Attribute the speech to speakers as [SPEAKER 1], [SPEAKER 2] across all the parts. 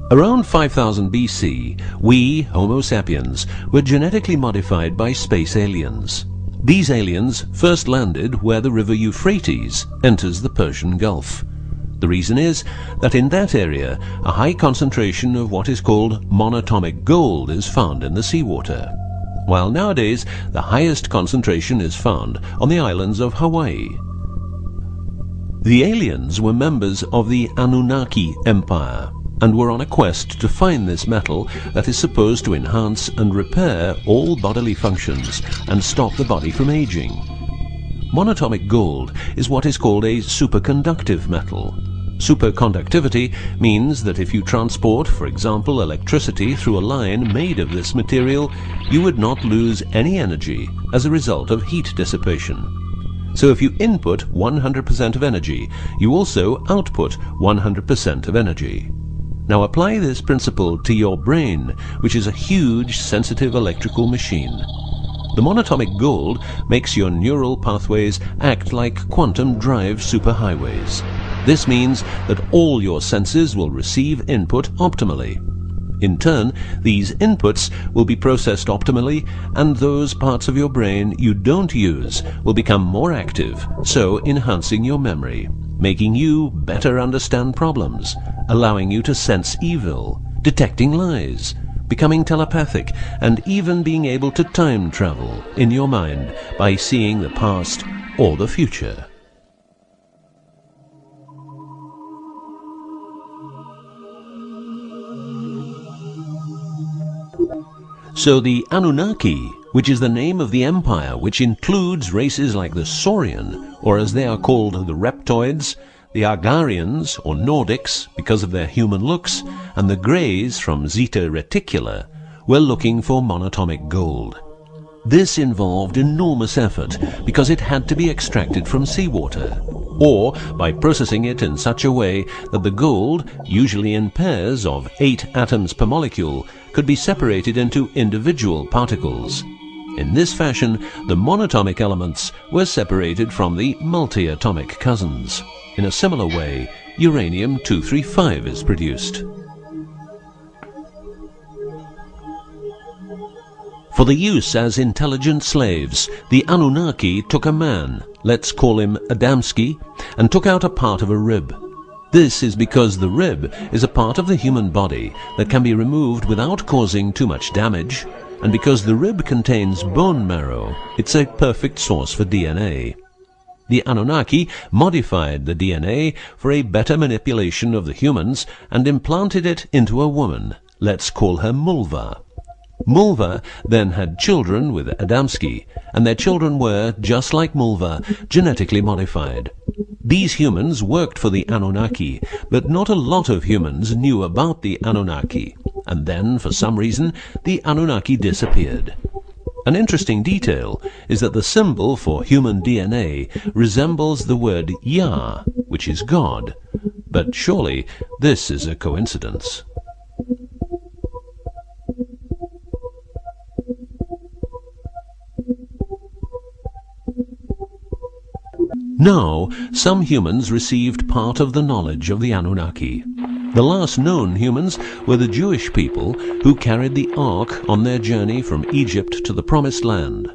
[SPEAKER 1] Around 5000 BC, we, Homo sapiens, were genetically modified by space aliens. These aliens first landed where the river Euphrates enters the Persian Gulf. The reason is that in that area a high concentration of what is called monatomic gold is found in the seawater, while nowadays the highest concentration is found on the islands of Hawaii. The aliens were members of the Annunaki Empire and were on a quest to find this metal that is supposed to enhance and repair all bodily functions and stop the body from aging. Monatomic gold is what is called a superconductive metal. Superconductivity means that if you transport, for example, electricity through a line made of this material, you would not lose any energy as a result of heat dissipation. So if you input 100% of energy, you also output 100% of energy. Now apply this principle to your brain, which is a huge sensitive electrical machine. The monatomic gold makes your neural pathways act like quantum drive superhighways. This means that all your senses will receive input optimally. In turn, these inputs will be processed optimally, and those parts of your brain you don't use will become more active, so enhancing your memory, making you better understand problems, allowing you to sense evil, detecting lies, becoming telepathic, and even being able to time travel in your mind by seeing the past or the future. So the Annunaki, which is the name of the empire which includes races like the Saurian, or as they are called the Reptoids, the Argarians or Nordics because of their human looks, and the Greys from Zeta Reticula, were looking for monatomic gold. This involved enormous effort because it had to be extracted from seawater, or by processing it in such a way that the gold, usually in pairs of 8 atoms per molecule, could be separated into individual particles. In this fashion, the monatomic elements were separated from the multiatomic cousins. In a similar way, uranium-235 is produced. For the use as intelligent slaves, the Annunaki took a man, let's call him Adamski, and took out a part of a rib. This is because the rib is a part of the human body that can be removed without causing too much damage, and because the rib contains bone marrow, it's a perfect source for DNA. The Annunaki modified the DNA for a better manipulation of the humans and implanted it into a woman, let's call her Mulva. Mulva then had children with Adamski, and their children were, just like Mulva, genetically modified. These humans worked for the Annunaki, but not a lot of humans knew about the Annunaki, and then, for some reason, the Annunaki disappeared. An interesting detail is that the symbol for human DNA resembles the word Yah, which is God, but surely this is a coincidence. Now, some humans received part of the knowledge of the Annunaki. The last known humans were the Jewish people who carried the Ark on their journey from Egypt to the Promised Land.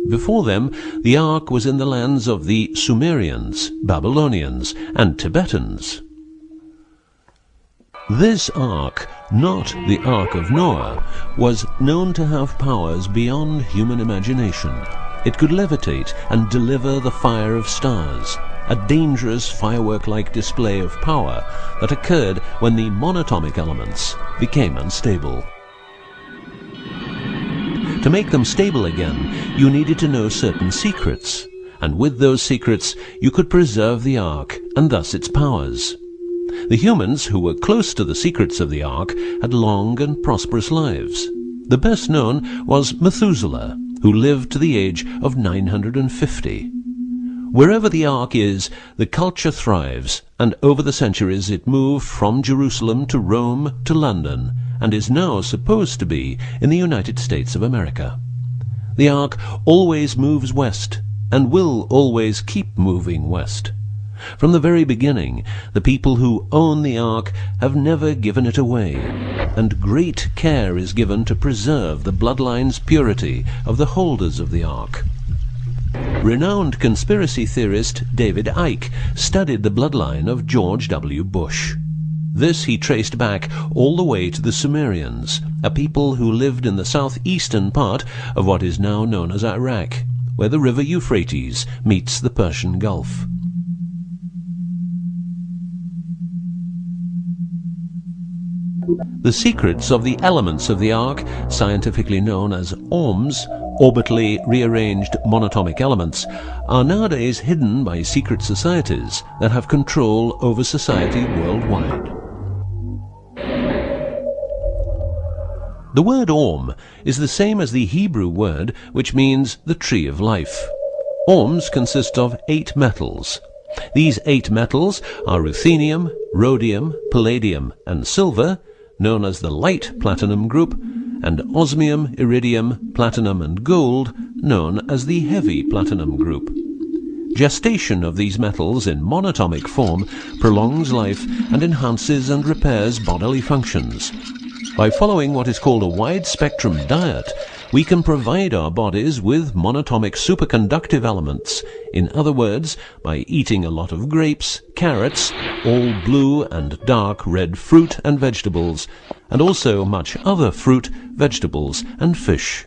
[SPEAKER 1] Before them, the Ark was in the lands of the Sumerians, Babylonians, and Tibetans. This Ark, not the Ark of Noah, was known to have powers beyond human imagination. It could levitate and deliver the fire of stars, a dangerous firework-like display of power that occurred when the monatomic elements became unstable. To make them stable again, you needed to know certain secrets, and with those secrets you could preserve the Ark and thus its powers. The humans who were close to the secrets of the Ark had long and prosperous lives. The best known was Methuselah, who lived to the age of 950. Wherever the Ark is, the culture thrives, and over the centuries it moved from Jerusalem to Rome to London, and is now supposed to be in the United States of America. The Ark always moves west, and will always keep moving west. From the very beginning, the people who own the Ark have never given it away, and great care is given to preserve the bloodline's purity of the holders of the Ark. Renowned conspiracy theorist David Icke studied the bloodline of George W. Bush. This he traced back all the way to the Sumerians, a people who lived in the southeastern part of what is now known as Iraq, where the river Euphrates meets the Persian Gulf. The secrets of the elements of the Ark, scientifically known as ORMs, orbitally rearranged monatomic elements, are nowadays hidden by secret societies that have control over society worldwide. The word ORM is the same as the Hebrew word which means the tree of life. ORMs consist of 8 metals. These 8 metals are ruthenium, rhodium, palladium, and silver, known as the light platinum group, and osmium, iridium, platinum, and gold, known as the heavy platinum group. Gestation of these metals in monatomic form prolongs life and enhances and repairs bodily functions. By following what is called a wide-spectrum diet, we can provide our bodies with monatomic superconductive elements. In other words, by eating a lot of grapes, carrots, all blue and dark red fruit and vegetables, and also much other fruit, vegetables, and fish.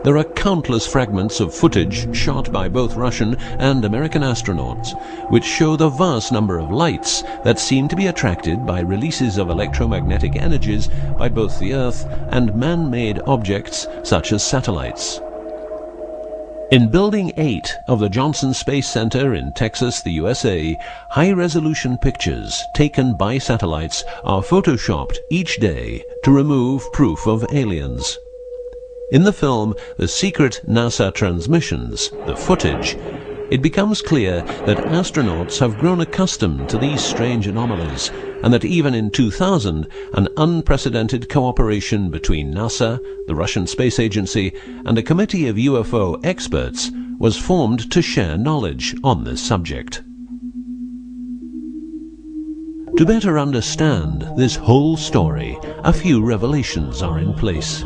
[SPEAKER 1] There are countless fragments of footage shot by both Russian and American astronauts, which show the vast number of lights that seem to be attracted by releases of electromagnetic energies by both the Earth and man-made objects such as satellites. In Building 8 of the Johnson Space Center in Texas, the USA, high-resolution pictures taken by satellites are photoshopped each day to remove proof of aliens. In the film The Secret NASA Transmissions, the footage, it becomes clear that astronauts have grown accustomed to these strange anomalies, and that even in 2000, an unprecedented cooperation between NASA, the Russian Space Agency, and a committee of UFO experts was formed to share knowledge on this subject. To better understand this whole story, a few revelations are in place.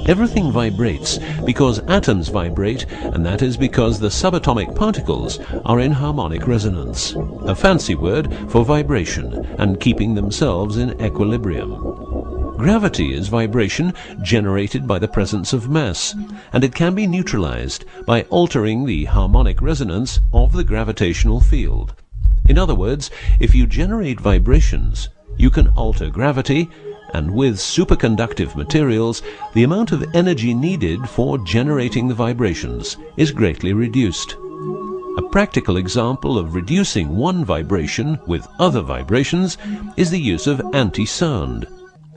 [SPEAKER 1] Everything vibrates because atoms vibrate, and that is because the subatomic particles are in harmonic resonance, a fancy word for vibration and keeping themselves in equilibrium. Gravity is vibration generated by the presence of mass, and it can be neutralized by altering the harmonic resonance of the gravitational field. In other words, if you generate vibrations, you can alter gravity, and with superconductive materials, the amount of energy needed for generating the vibrations is greatly reduced. A practical example of reducing one vibration with other vibrations is the use of anti-sound.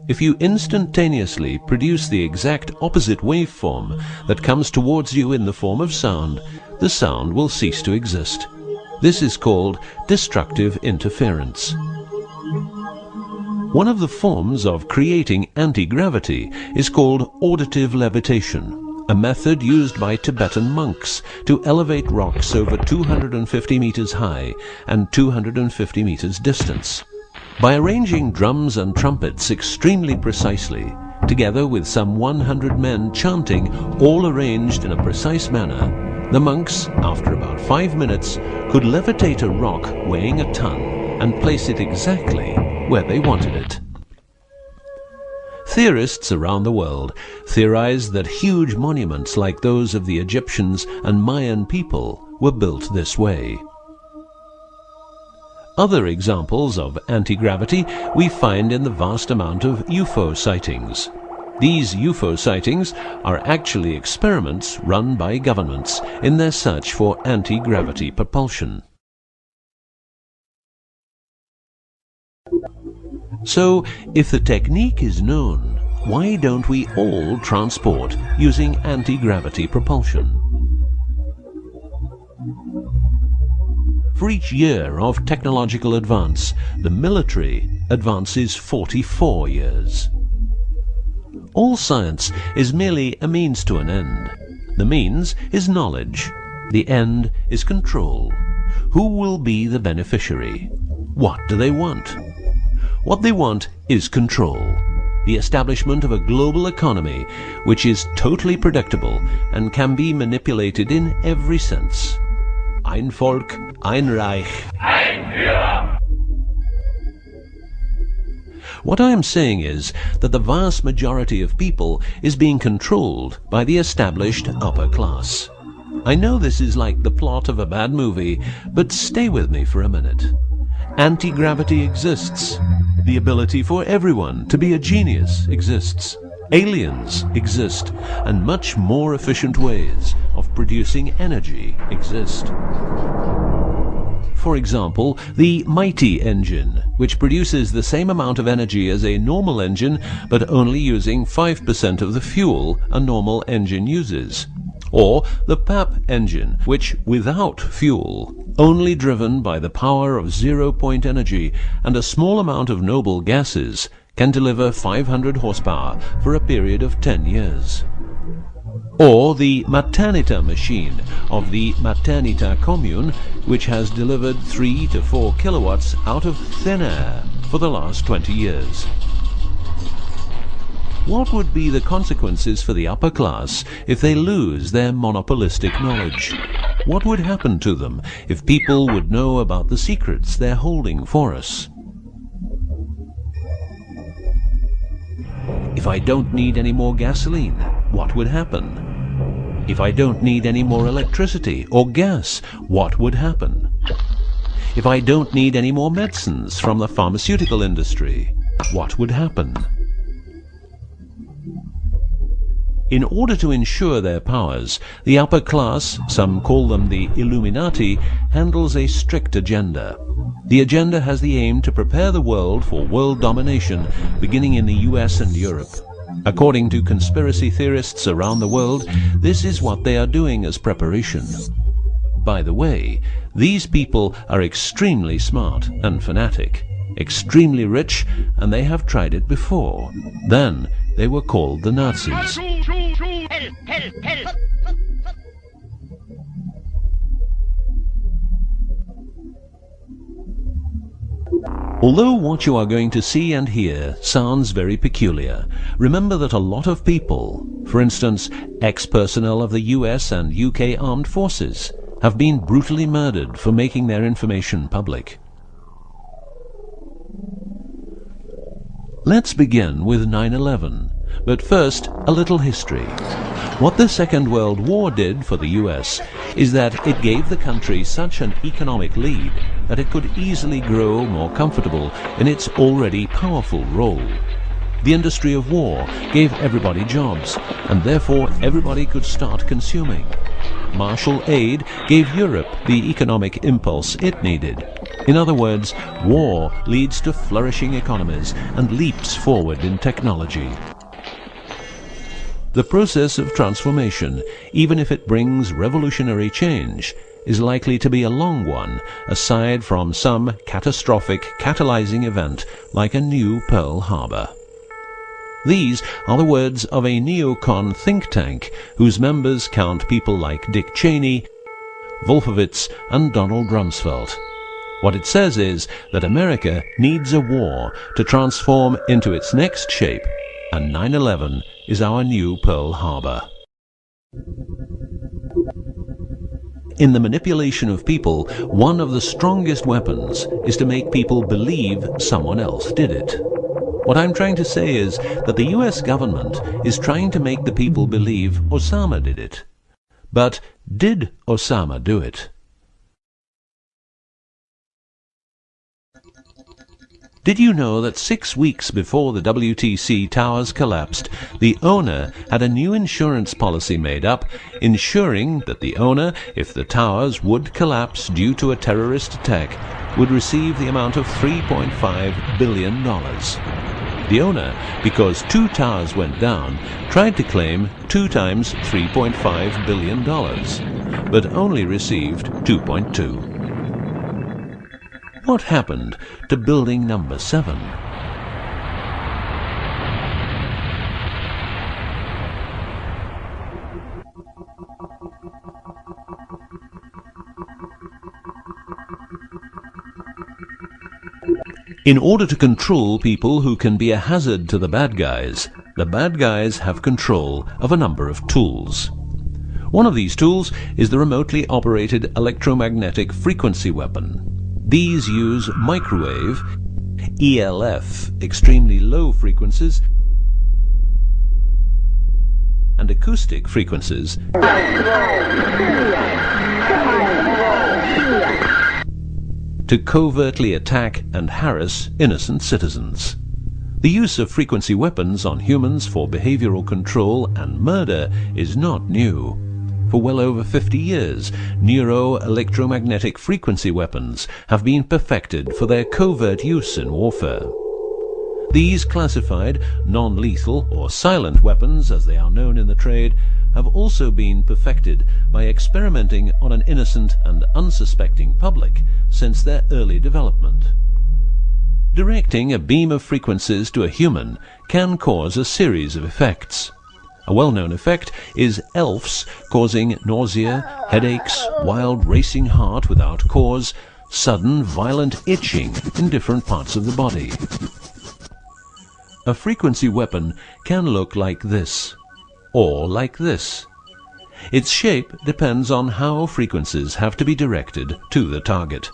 [SPEAKER 1] If you instantaneously produce the exact opposite waveform that comes towards you in the form of sound, the sound will cease to exist. This is called destructive interference. One of the forms of creating anti-gravity is called auditive levitation, a method used by Tibetan monks to elevate rocks over 250 meters high and 250 meters distance. By arranging drums and trumpets extremely precisely, together with some 100 men chanting, all arranged in a precise manner, the monks, after about 5 minutes, could levitate a rock weighing a ton and place it exactly where they wanted it. Theorists around the world theorize that huge monuments like those of the Egyptians and Mayan people were built this way. Other examples of anti-gravity we find in the vast amount of UFO sightings. These UFO sightings are actually experiments run by governments in their search for anti-gravity propulsion. So, if the technique is known, why don't we all transport using anti-gravity propulsion? For each year of technological advance, the military advances 44 years. All science is merely a means to an end. The means is knowledge. The end is control. Who will be the beneficiary? What do they want? What they want is control. The establishment of a global economy which is totally predictable and can be manipulated in every sense. Ein Volk, ein Reich, ein Führer. What I am saying is that the vast majority of people is being controlled by the established upper class. I know this is like the plot of a bad movie, but stay with me for a minute. Anti-gravity exists. The ability for everyone to be a genius exists. Aliens exist, and much more efficient ways of producing energy exist. For example, the mighty engine, which produces the same amount of energy as a normal engine, but only using 5% of the fuel a normal engine uses. Or the PAP engine, which, without fuel, only driven by the power of zero-point energy and a small amount of noble gases, can deliver 500 horsepower for a period of 10 years. Or the Maternita machine of the Maternita commune, which has delivered 3 to 4 kilowatts out of thin air for the last 20 years. What would be the consequences for the upper class if they lose their monopolistic knowledge? What would happen to them if people would know about the secrets they're holding for us? If I don't need any more gasoline, what would happen? If I don't need any more electricity or gas, what would happen? If I don't need any more medicines from the pharmaceutical industry, what would happen? In order to ensure their powers, the upper class, some call them the Illuminati, handles a strict agenda. The agenda has the aim to prepare the world for world domination, beginning in the US and Europe. According to conspiracy theorists around the world, this is what they are doing as preparation. By the way, these people are extremely smart and fanatic, extremely rich, and they have tried it before. Then they were called the Nazis. Although what you are going to see and hear sounds very peculiar, remember that a lot of people, for instance, ex-personnel of the US and UK armed forces, have been brutally murdered for making their information public. Let's begin with 9/11, but first a little history. What the Second World War did for the US is that it gave the country such an economic lead that it could easily grow more comfortable in its already powerful role. The industry of war gave everybody jobs, and therefore everybody could start consuming. Marshall aid gave Europe the economic impulse it needed. In other words, war leads to flourishing economies and leaps forward in technology. The process of transformation, even if it brings revolutionary change, is likely to be a long one, aside from some catastrophic catalyzing event like a new Pearl Harbor. These are the words of a neocon think tank whose members count people like Dick Cheney, Wolfowitz, and Donald Rumsfeld. What it says is that America needs a war to transform into its next shape, and 9/11 is our new Pearl Harbor. In the manipulation of people, one of the strongest weapons is to make people believe someone else did it. What I'm trying to say is that the US government is trying to make the people believe Osama did it. But did Osama do it? Did you know that 6 weeks before the WTC towers collapsed, the owner had a new insurance policy made up, ensuring that the owner, if the towers would collapse due to a terrorist attack, would receive the amount of $3.5 billion. The owner, because 2 towers went down, tried to claim 2 times $3.5 billion, but only received 2.2. What happened to building number 7? In order to control people who can be a hazard to the bad guys have control of a number of tools. One of these tools is the remotely operated electromagnetic frequency weapon. These use microwave, ELF, extremely low frequencies, and acoustic frequencies to covertly attack and harass innocent citizens. The use of frequency weapons on humans for behavioral control and murder is not new. For well over 50 years, neuro-electromagnetic frequency weapons have been perfected for their covert use in warfare. These classified, non-lethal or silent weapons, as they are known in the trade, have also been perfected by experimenting on an innocent and unsuspecting public since their early development. Directing a beam of frequencies to a human can cause a series of effects. A well-known effect is ELFs causing nausea, headaches, wild racing heart without cause, sudden violent itching in different parts of the body. A frequency weapon can look like this, or like this. Its shape depends on how frequencies have to be directed to the target.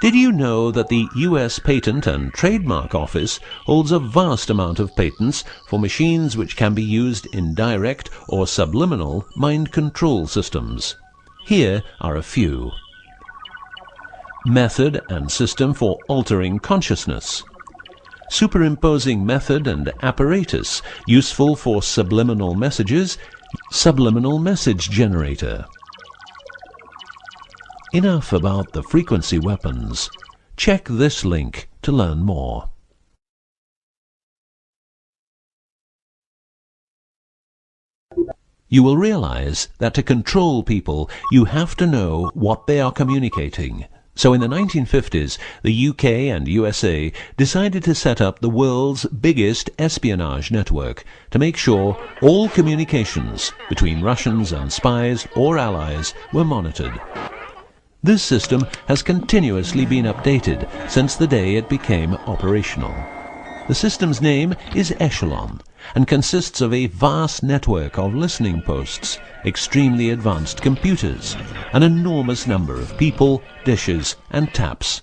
[SPEAKER 1] Did you know that the US Patent and Trademark Office holds a vast amount of patents for machines which can be used in direct or subliminal mind control systems? Here are a few. Method and system for altering consciousness. Superimposing method and apparatus useful for subliminal messages, subliminal message generator. Enough about the frequency weapons. Check this link to learn more. You will realize that to control people, you have to know what they are communicating. So in the 1950s, the UK and USA decided to set up the world's biggest espionage network to make sure all communications between Russians and spies or allies were monitored. This system has continuously been updated since the day it became operational. The system's name is Echelon and consists of a vast network of listening posts, extremely advanced computers, an enormous number of people, dishes, and taps.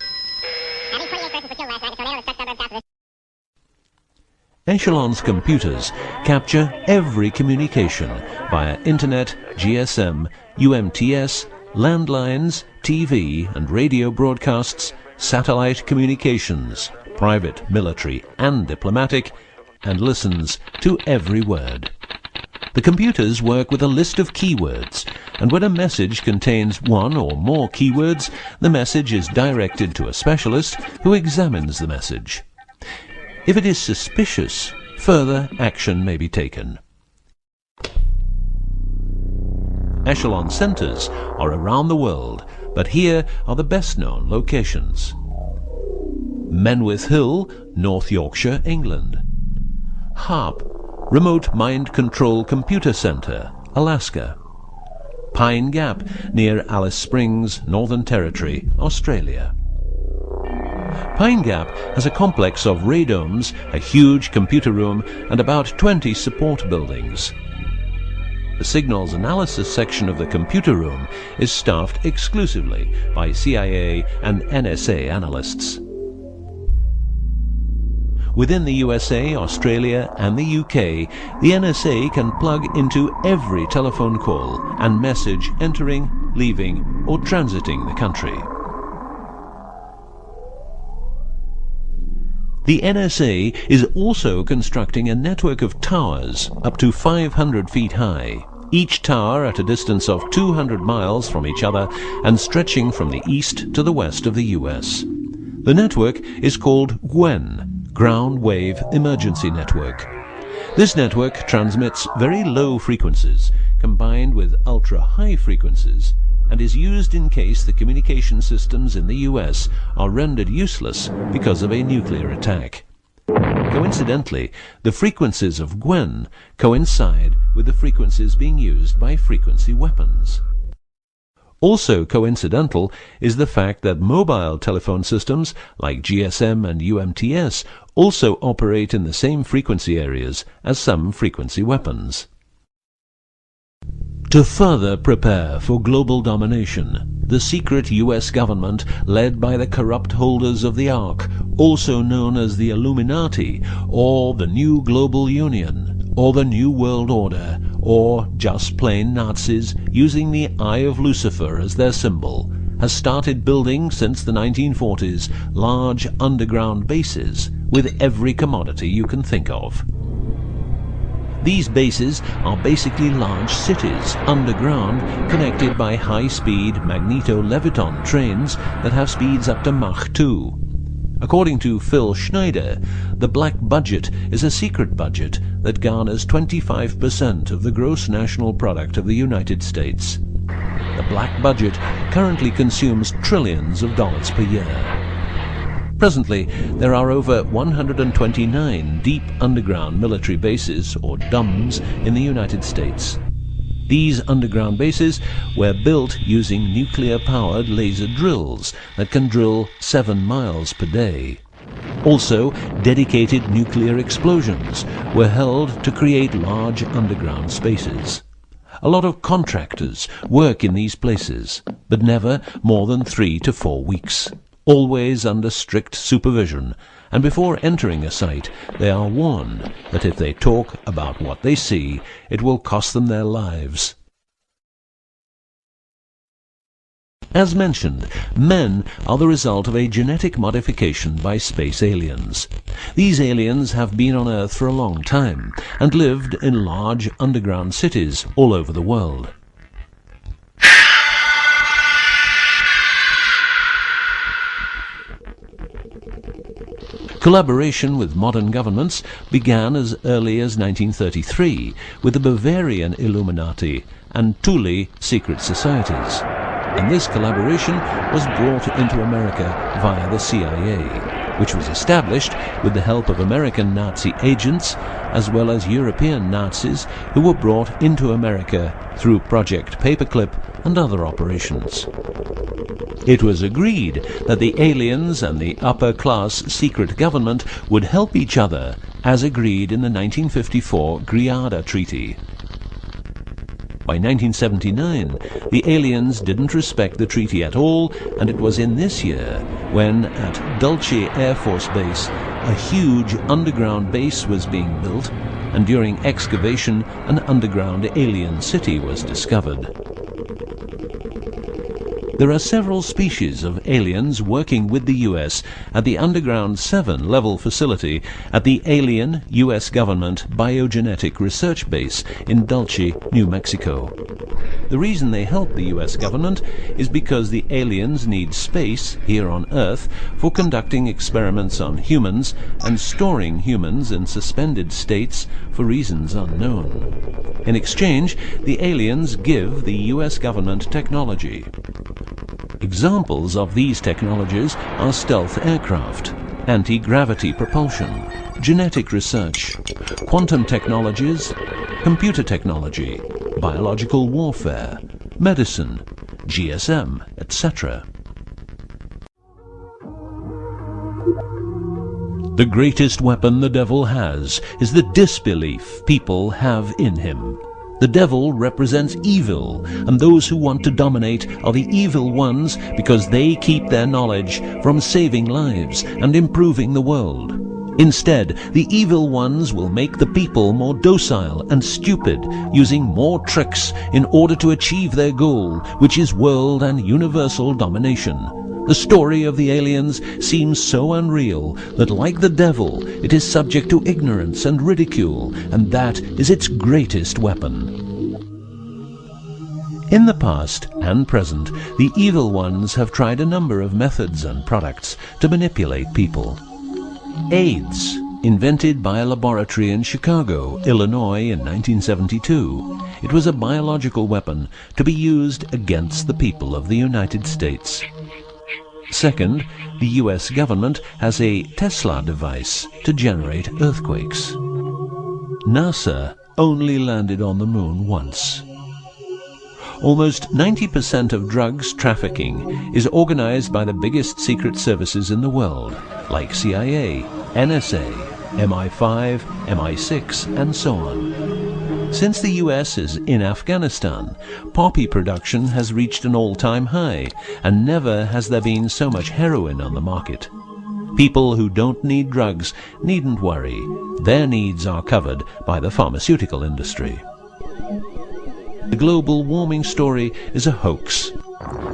[SPEAKER 1] Echelon's computers capture every communication via Internet, GSM, UMTS, landlines, TV and radio broadcasts, satellite communications, private, military and diplomatic, and listens to every word. The computers work with a list of keywords, and when a message contains one or more keywords, the message is directed to a specialist who examines the message. If it is suspicious, further action may be taken. Echelon centres are around the world, but here are the best-known locations. Menwith Hill, North Yorkshire, England. HARP, Remote Mind Control Computer Centre, Alaska. Pine Gap, near Alice Springs, Northern Territory, Australia. Pine Gap has a complex of radomes, a huge computer room, and about 20 support buildings. The signals analysis section of the computer room is staffed exclusively by CIA and NSA analysts. Within the USA, Australia and the UK, the NSA can plug into every telephone call and message entering, leaving or transiting the country. The NSA is also constructing a network of towers up to 500 feet high, each tower at a distance of 200 miles from each other and stretching from the east to the west of the US. The network is called GWEN, Ground Wave Emergency Network. This network transmits very low frequencies combined with ultra-high frequencies and is used in case the communication systems in the US are rendered useless because of a nuclear attack. Coincidentally, the frequencies of Gwen coincide with the frequencies being used by frequency weapons. Also coincidental is the fact that mobile telephone systems like GSM and UMTS also operate in the same frequency areas as some frequency weapons. To further prepare for global domination, the secret US government, led by the corrupt holders of the Ark, also known as the Illuminati, or the New Global Union, or the New World Order, or just plain Nazis using the Eye of Lucifer as their symbol, has started building since the 1940s large underground bases with every commodity you can think of. These bases are basically large cities underground, connected by high-speed magneto-leviton trains that have speeds up to Mach 2. According to Phil Schneider, the black budget is a secret budget that garners 25% of the gross national product of the United States. The black budget currently consumes trillions of dollars per year. Presently, there are over 129 deep underground military bases, or DUMBs, in the United States. These underground bases were built using nuclear-powered laser drills that can drill 7 miles per day. Also, dedicated nuclear explosions were held to create large underground spaces. A lot of contractors work in these places, but never more than 3 to 4 weeks. Always under strict supervision, and before entering a site, they are warned that if they talk about what they see, it will cost them their lives. As mentioned, men are the result of a genetic modification by space aliens. These aliens have been on Earth for a long time, and lived in large underground cities all over the world. Collaboration with modern governments began as early as 1933 with the Bavarian Illuminati and Thule secret societies, and this collaboration was brought into America via the CIA, which was established with the help of American Nazi agents as well as European Nazis who were brought into America through Project Paperclip and other operations. It was agreed that the aliens and the upper-class secret government would help each other, as agreed in the 1954 Greada Treaty. By 1979, the aliens didn't respect the treaty at all, and it was in this year when, at Dulce Air Force Base, a huge underground base was being built, and during excavation, an underground alien city was discovered. There are several species of aliens working with the US at the Underground 7 level facility at the Alien US Government Biogenetic Research Base in Dulce, New Mexico. The reason they help the US government is because the aliens need space here on Earth for conducting experiments on humans and storing humans in suspended states for reasons unknown. In exchange, the aliens give the US government technology. Examples of these technologies are stealth aircraft, anti-gravity propulsion, genetic research, quantum technologies, computer technology, biological warfare, medicine, GSM, etc. The greatest weapon the devil has is the disbelief people have in him. The devil represents evil, and those who want to dominate are the evil ones because they keep their knowledge from saving lives and improving the world. Instead, the evil ones will make the people more docile and stupid, using more tricks in order to achieve their goal, which is world and universal domination. The story of the aliens seems so unreal that, like the devil, it is subject to ignorance and ridicule, and that is its greatest weapon. In the past and present, the evil ones have tried a number of methods and products to manipulate people. AIDS Invented by a laboratory in Chicago, Illinois in 1972, it was a biological weapon to be used against the people of the United States. Second, the US government has a Tesla device to generate earthquakes. NASA only landed on the moon once. Almost 90% of drugs trafficking is organized by the biggest secret services in the world, like CIA, NSA, MI5, MI6, and so on. Since the US is in Afghanistan, poppy production has reached an all-time high, and never has there been so much heroin on the market. People who don't need drugs needn't worry. Their needs are covered by the pharmaceutical industry. The global warming story is a hoax.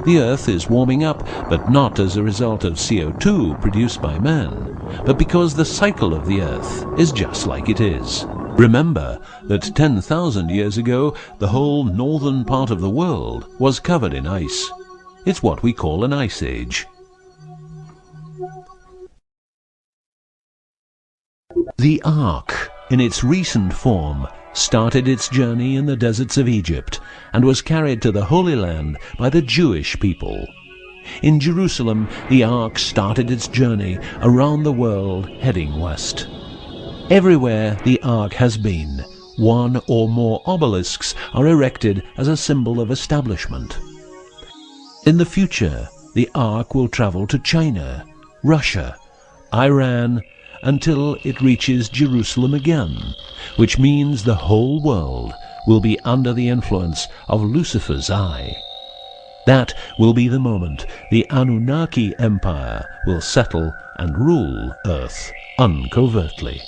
[SPEAKER 1] The Earth is warming up, but not as a result of CO2 produced by man, but because the cycle of the Earth is just like it is. Remember that 10,000 years ago, the whole northern part of the world was covered in ice. It's what we call an ice age. The Ark, in its recent form, started its journey in the deserts of Egypt and was carried to the Holy Land by the Jewish people. In Jerusalem, the Ark started its journey around the world heading west. Everywhere the Ark has been, one or more obelisks are erected as a symbol of establishment. In the future, the Ark will travel to China, Russia, Iran, until it reaches Jerusalem again, which means the whole world will be under the influence of Lucifer's eye. That will be the moment the Annunaki Empire will settle and rule Earth uncovertly.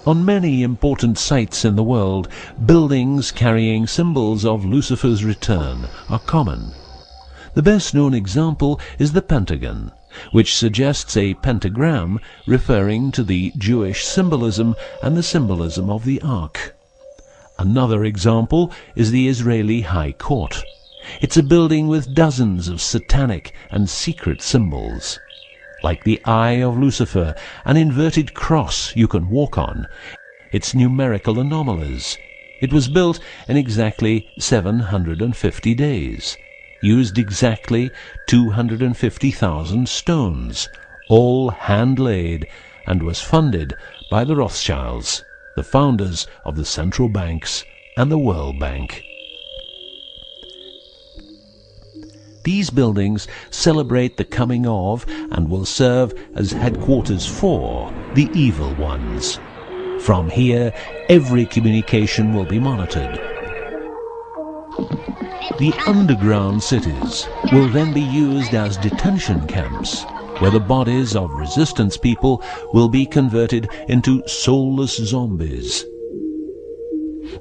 [SPEAKER 1] On many important sites in the world, buildings carrying symbols of Lucifer's return are common. The best-known example is the Pentagon, which suggests a pentagram referring to the Jewish symbolism and the symbolism of the Ark. Another example is the Israeli High Court. It's a building with dozens of satanic and secret symbols. Like the eye of Lucifer, an inverted cross you can walk on. Its numerical anomalies. It was built in exactly 750 days. Used exactly 250,000 stones, all hand-laid, and was funded by the Rothschilds, the founders of the central banks and the World Bank. These buildings celebrate the coming of and will serve as headquarters for the evil ones. From here, every communication will be monitored. The underground cities will then be used as detention camps, where the bodies of resistance people will be converted into soulless zombies.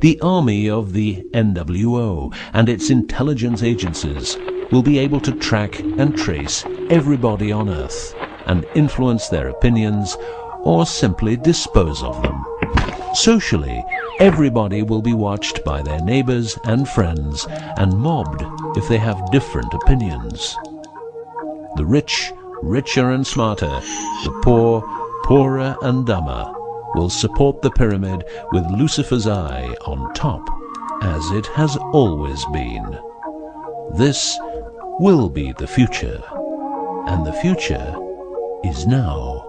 [SPEAKER 1] The army of the NWO and its intelligence agencies will be able to track and trace everybody on Earth and influence their opinions or simply dispose of them. Socially, everybody will be watched by their neighbors and friends and mobbed if they have different opinions. The rich, richer and smarter, the poor, poorer and dumber, will support the pyramid with Lucifer's eye on top, as it has always been. This will be the future, and the future is now.